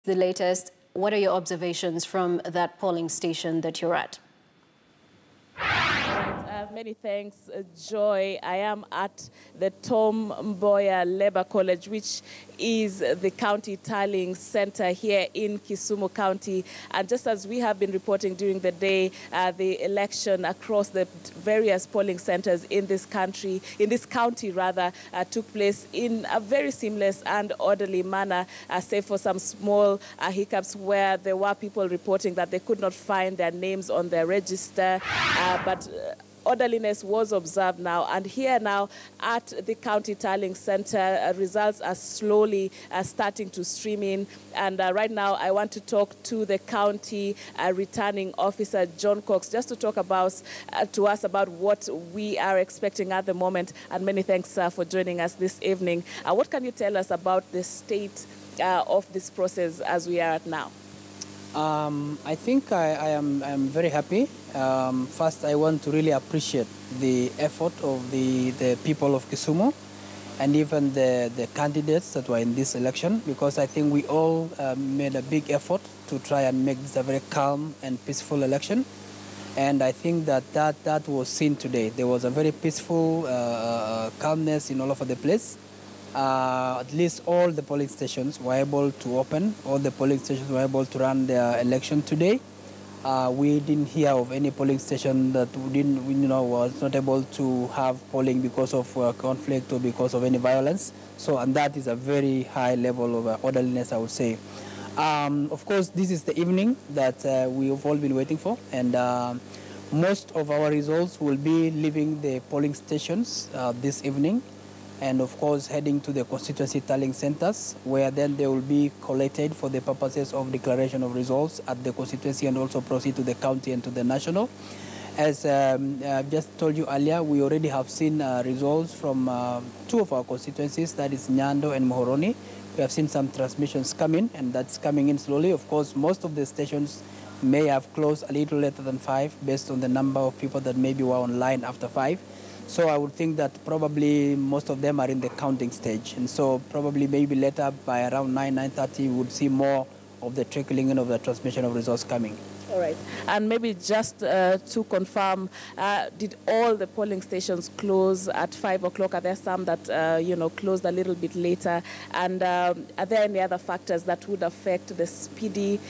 The latest, what are your observations from that polling station that you're at? Many thanks, Joy. I am at the Tom Mboya Labour College, which is the county tallying center here in Kisumu County. And just as we have been reporting during the day, the election across the various polling centers in this county, took place in a very seamless and orderly manner, save for some small hiccups where there were people reporting that they could not find their names on their register, but orderliness was observed now. And here now at the county tallying center, results are slowly starting to stream in. And right now I want to talk to the county returning officer, John Cox, just to talk about to us about what we are expecting at the moment. And many thanks for joining us this evening. What can you tell us about the state of this process as we are at now? I think I am very happy. First, I want to really appreciate the effort of the people of Kisumu and even the candidates that were in this election, because I think we all made a big effort to try and make this a very calm and peaceful election. And I think that was seen today. There was a very peaceful calmness in all over the place. At least all the polling stations were able to open. All the polling stations were able to run their election today. We didn't hear of any polling station that was not able to have polling because of conflict or because of any violence. So, and that is a very high level of orderliness, I would say. Of course, this is the evening that we have all been waiting for, and most of our results will be leaving the polling stations this evening, and of course heading to the constituency tallying centers, where then they will be collated for the purposes of declaration of results at the constituency and also proceed to the county and to the national. As I've just told you earlier, we already have seen results from two of our constituencies, that is Nyando and Muhoroni. We have seen some transmissions come in, and that's coming in slowly. Of course, most of the stations may have closed a little later than 5 based on the number of people that maybe were online after 5. So I would think that probably most of them are in the counting stage. And so probably maybe later by around 9:30, we would see more of the trickling in of the transmission of results coming. All right. And maybe just to confirm, did all the polling stations close at 5 o'clock? Are there some that, closed a little bit later? And are there any other factors that would affect the speedy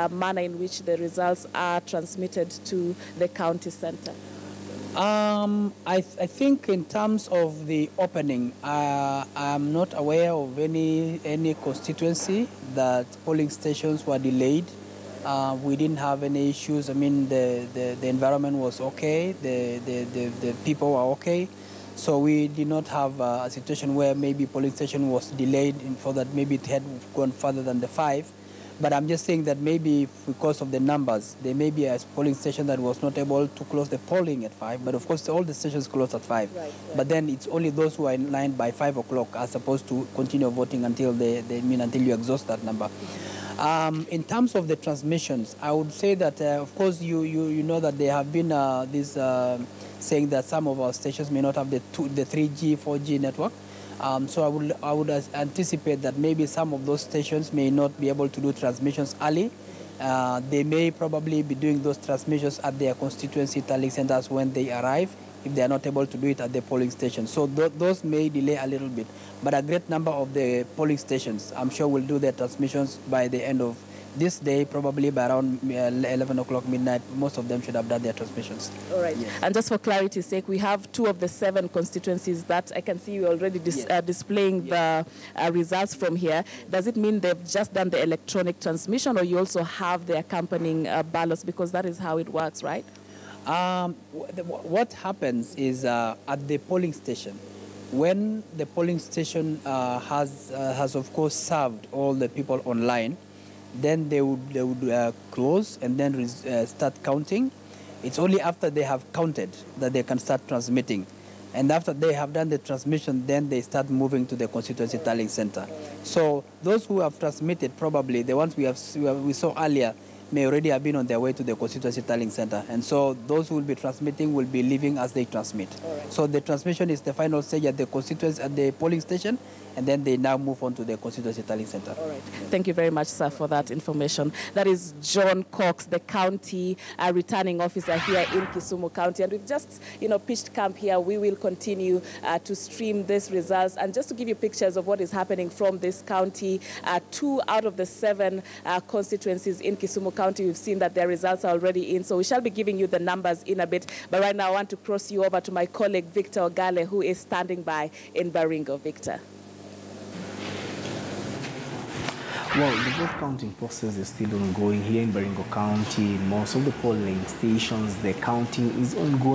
manner in which the results are transmitted to the county center? I think in terms of the opening, I'm not aware of any constituency that polling stations were delayed. We didn't have any issues. I mean, the environment was okay. The people were okay. So we did not have a situation where maybe polling station was delayed for that maybe it had gone further than the 5. But I'm just saying that maybe because of the numbers, there may be a polling station that was not able to close the polling at 5. But of course, all the stations closed at 5. Right. But then it's only those who are in line by 5 o'clock are supposed to continue voting until until you exhaust that number. In terms of the transmissions, I would say that of course you know that there have been this saying that some of our stations may not have the 3G, 4G network. So I would anticipate that maybe some of those stations may not be able to do transmissions early. They may probably be doing those transmissions at their constituency tallying centers when they arrive, if they are not able to do it at the polling station. So those may delay a little bit. But a great number of the polling stations, I'm sure, will do their transmissions by the end of this day, probably by around 11 o'clock midnight. Most of them should have done their transmissions. All right. Yes. And just for clarity's sake, we have 2 of the 7 constituencies that I can see you already displaying the results from here. Does it mean they've just done the electronic transmission, or you also have the accompanying ballots? Because that is how it works, right? What happens is at the polling station, when the polling station has of course served all the people online, then they would close and then start counting. It's only after they have counted that they can start transmitting. And after they have done the transmission, then they start moving to the constituency tallying center. So those who have transmitted, probably the ones we saw earlier, may already have been on their way to the constituency tallying center. And so those who will be transmitting will be leaving as they transmit. Right. So the transmission is the final stage at the constituency, at the polling station, and then they now move on to the constituency tallying center. All right. Thank you very much, sir, for that information. That is John Cox, the county returning officer here in Kisumu County. And we've just, pitched camp here. We will continue to stream these results. And just to give you pictures of what is happening from this county, 2 out of the 7 constituencies in Kisumu County, we've seen that their results are already in. So we shall be giving you the numbers in a bit. But right now, I want to cross you over to my colleague, Victor Ogale, who is standing by in Baringo. Victor. Well, the vote counting process is still ongoing here in Baringo County. Most of the polling stations, the counting is ongoing.